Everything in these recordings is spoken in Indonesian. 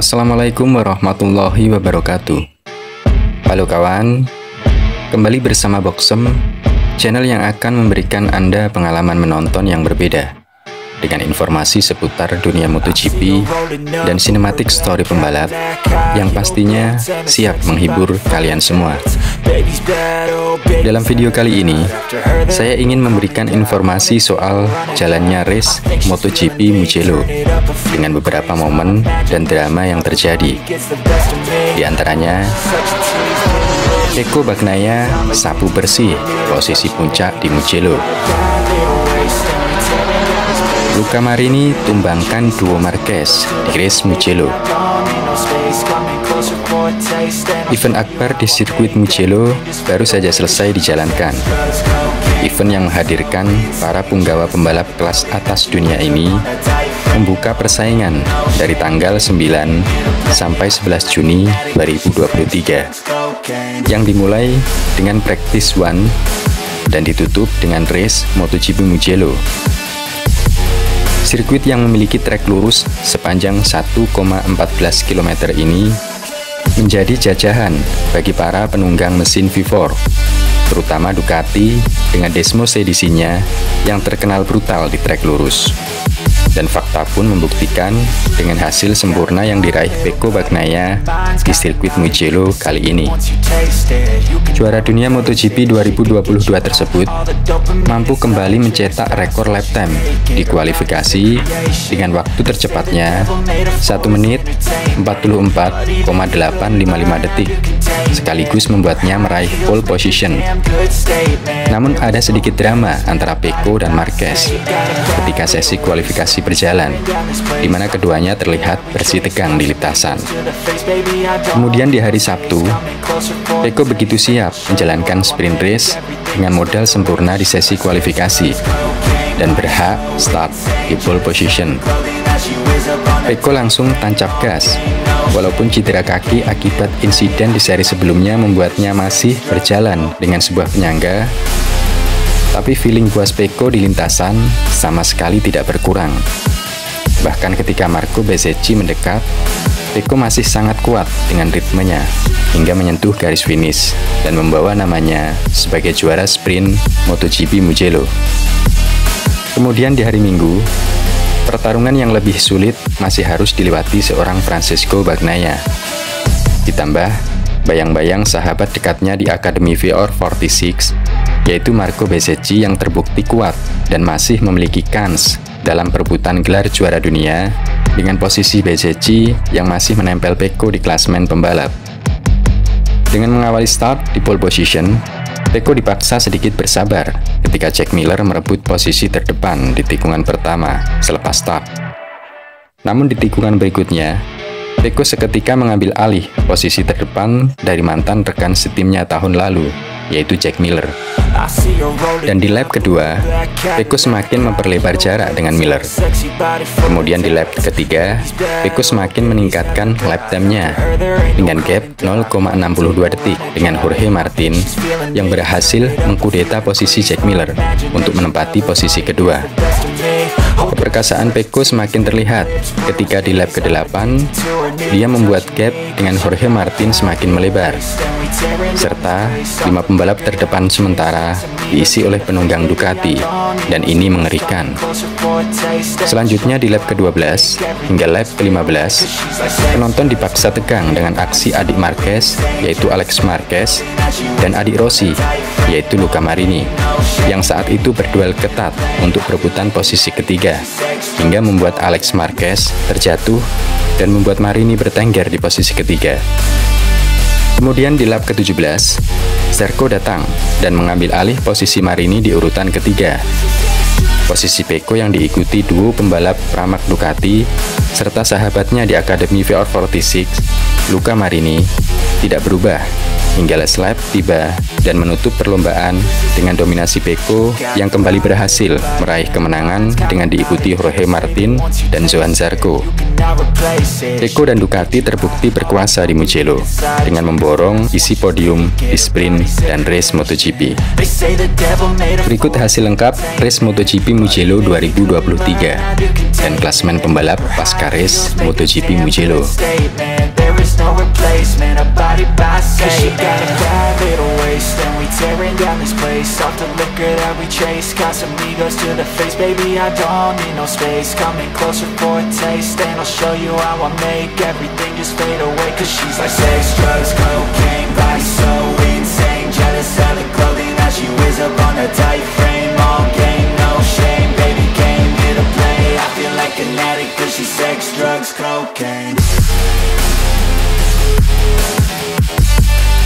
Assalamualaikum warahmatullahi wabarakatuh. Halo kawan, kembali bersama Boxem, channel yang akan memberikan Anda pengalaman menonton yang berbeda dengan informasi seputar dunia MotoGP dan sinematik story pembalap yang pastinya siap menghibur kalian semua. Dalam video kali ini, saya ingin memberikan informasi soal jalannya race MotoGP Mugello dengan beberapa momen dan drama yang terjadi. Di antaranya, Pecco Bagnaia sapu bersih posisi puncak di Mugello. Luca Marini tumbangkan duo Marquez di race Mugello. Event akbar di sirkuit Mugello baru saja selesai dijalankan. Event yang menghadirkan para punggawa pembalap kelas atas dunia ini membuka persaingan dari tanggal 9 sampai 11 Juni 2023 yang dimulai dengan practice one dan ditutup dengan race MotoGP Mugello. Sirkuit yang memiliki trek lurus sepanjang 1,14 km ini menjadi jajahan bagi para penunggang mesin V4, terutama Ducati dengan Desmos edisinya yang terkenal brutal di trek lurus. Dan fakta pun membuktikan dengan hasil sempurna yang diraih Pecco Bagnaia di sirkuit Mugello kali ini. Juara dunia MotoGP 2022 tersebut mampu kembali mencetak rekor lap time di kualifikasi dengan waktu tercepatnya 1 menit 44,855 detik, sekaligus membuatnya meraih pole position. Namun ada sedikit drama antara Pecco dan Marquez ketika sesi kualifikasi berjalan, di mana keduanya terlihat bersih tegang di lintasan. Kemudian di hari Sabtu, Pecco begitu siap menjalankan sprint race dengan modal sempurna di sesi kualifikasi dan berhak start di pole position. Pecco langsung tancap gas, walaupun cedera kaki akibat insiden di seri sebelumnya membuatnya masih berjalan dengan sebuah penyangga. Tapi feeling puas Pecco di lintasan sama sekali tidak berkurang. Bahkan ketika Marco Bezzecchi mendekat, Pecco masih sangat kuat dengan ritmenya hingga menyentuh garis finish dan membawa namanya sebagai juara sprint MotoGP Mugello. Kemudian di hari Minggu, pertarungan yang lebih sulit masih harus dilewati seorang Francesco Bagnaia. Ditambah bayang-bayang sahabat dekatnya di Akademi VR46, yaitu Marco Bezzecchi yang terbukti kuat dan masih memiliki kans dalam perebutan gelar juara dunia dengan posisi Bezzecchi yang masih menempel Pecco di klasemen pembalap. Dengan mengawali start di pole position, Pecco dipaksa sedikit bersabar ketika Jack Miller merebut posisi terdepan di tikungan pertama selepas start. Namun di tikungan berikutnya, Pecco seketika mengambil alih posisi terdepan dari mantan rekan setimnya tahun lalu, yaitu Jack Miller. Dan di lap kedua, Pecco semakin memperlebar jarak dengan Miller. Kemudian di lap ketiga, Pecco semakin meningkatkan lap time-nya dengan gap 0,62 detik dengan Jorge Martin yang berhasil mengkudeta posisi Jack Miller untuk menempati posisi kedua. Keperkasaan Pecco semakin terlihat ketika di lap ke-8 dia membuat gap dengan Jorge Martin semakin melebar, serta 5 pembalap terdepan sementara diisi oleh penunggang Ducati, dan ini mengerikan. Selanjutnya di lap ke-12 hingga lap ke-15, penonton dipaksa tegang dengan aksi adik Marquez, yaitu Alex Marquez, dan adik Rossi, yaitu Luca Marini, yang saat itu berduel ketat untuk perebutan posisi ketiga, hingga membuat Alex Marquez terjatuh dan membuat Marini bertengger di posisi ketiga. Kemudian di lap ke-17, Zarco datang dan mengambil alih posisi Marini di urutan ketiga. Posisi Pecco yang diikuti duo pembalap Pramac Ducati serta sahabatnya di Akademi VR46, Luca Marini, tidak berubah hingga last lap tiba dan menutup perlombaan dengan dominasi Pecco yang kembali berhasil meraih kemenangan dengan diikuti Jorge Martin dan Johann Zarco. Pecco dan Ducati terbukti berkuasa di Mugello dengan memborong isi podium di sprint dan race MotoGP. Berikut hasil lengkap race MotoGP Mugello 2023 dan klasemen pembalap pasca race MotoGP Mugello.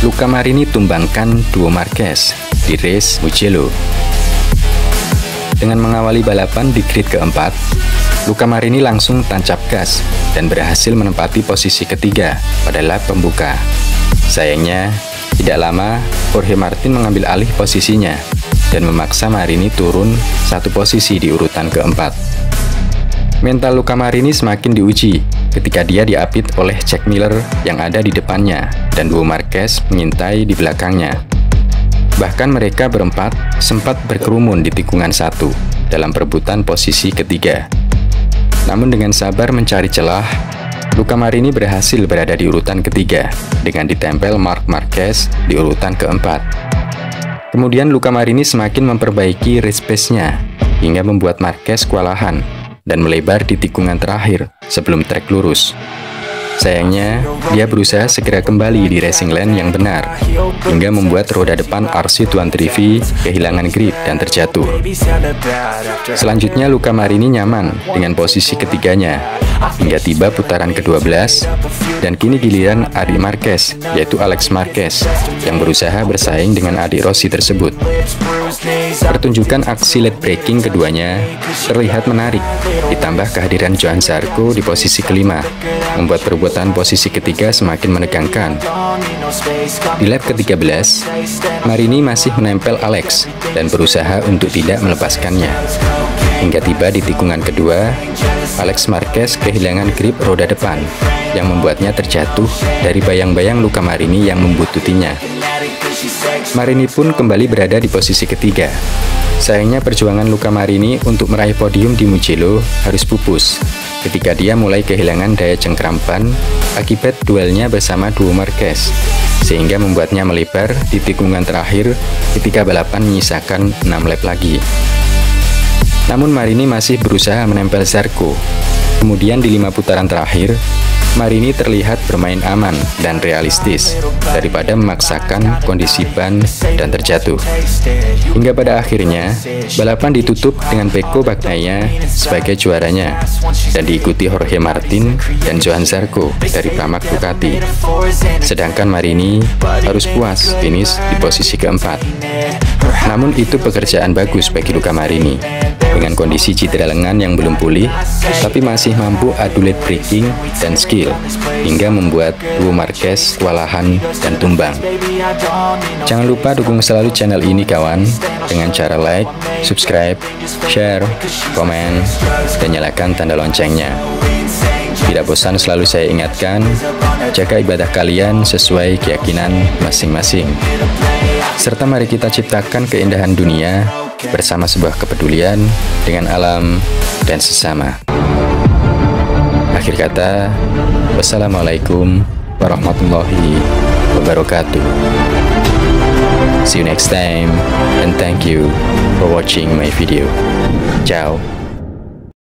Luca Marini tumbangkan duo Marquez di race Mugello. Dengan mengawali balapan di grid keempat, Luca Marini langsung tancap gas dan berhasil menempati posisi ketiga pada lap pembuka. Sayangnya, tidak lama Jorge Martin mengambil alih posisinya dan memaksa Marini turun satu posisi di urutan keempat. Mental Luca Marini semakin diuji ketika dia diapit oleh Jack Miller yang ada di depannya dan duo Marquez mengintai di belakangnya. Bahkan mereka berempat sempat berkerumun di tikungan satu dalam perebutan posisi ketiga. Namun dengan sabar mencari celah, Luca Marini berhasil berada di urutan ketiga dengan ditempel Marc Marquez di urutan keempat. Kemudian Luca Marini semakin memperbaiki race pace-nya hingga membuat Marquez kewalahan dan melebar di tikungan terakhir sebelum trek lurus. Sayangnya, dia berusaha segera kembali di racing lane yang benar, hingga membuat roda depan RC23V kehilangan grip dan terjatuh. Selanjutnya, Luca Marini nyaman dengan posisi ketiganya, hingga tiba putaran ke-12, dan kini giliran adik Marquez, yaitu Alex Marquez, yang berusaha bersaing dengan adik Rossi tersebut. Pertunjukan aksi late braking keduanya terlihat menarik, ditambah kehadiran Johann Zarco di posisi kelima, membuat perebutan posisi ketiga semakin menegangkan. Di lap ke-13, Marini masih menempel Alex dan berusaha untuk tidak melepaskannya. Hingga tiba di tikungan kedua, Alex Marquez kehilangan grip roda depan, yang membuatnya terjatuh dari bayang-bayang Luca Marini yang membututinya. Marini pun kembali berada di posisi ketiga. Sayangnya perjuangan Luca Marini untuk meraih podium di Mugello harus pupus ketika dia mulai kehilangan daya cengkrampan akibat duelnya bersama duo Marquez, sehingga membuatnya melebar di tikungan terakhir ketika balapan menyisakan 6 lap lagi. Namun Marini masih berusaha menempel Zarco. Kemudian di 5 putaran terakhir, Marini terlihat bermain aman dan realistis daripada memaksakan kondisi ban dan terjatuh. Hingga pada akhirnya, balapan ditutup dengan Pecco Bagnaia sebagai juaranya dan diikuti Jorge Martin dan Johann Zarco dari Pramac Ducati. Sedangkan Marini harus puas finish di posisi keempat. Namun itu pekerjaan bagus bagi Luca Marini. Dengan kondisi cedera lengan yang belum pulih, tapi masih mampu adu late braking dan skill, hingga membuat duo Marquez kewalahan dan tumbang. Jangan lupa dukung selalu channel ini kawan, dengan cara like, subscribe, share, komen, dan nyalakan tanda loncengnya. Tidak bosan selalu saya ingatkan, jaga ibadah kalian sesuai keyakinan masing-masing. Serta mari kita ciptakan keindahan dunia bersama sebuah kepedulian dengan alam dan sesama. Akhir kata, wassalamualaikum warahmatullahi wabarakatuh. See you next time, and thank you for watching my video. Ciao.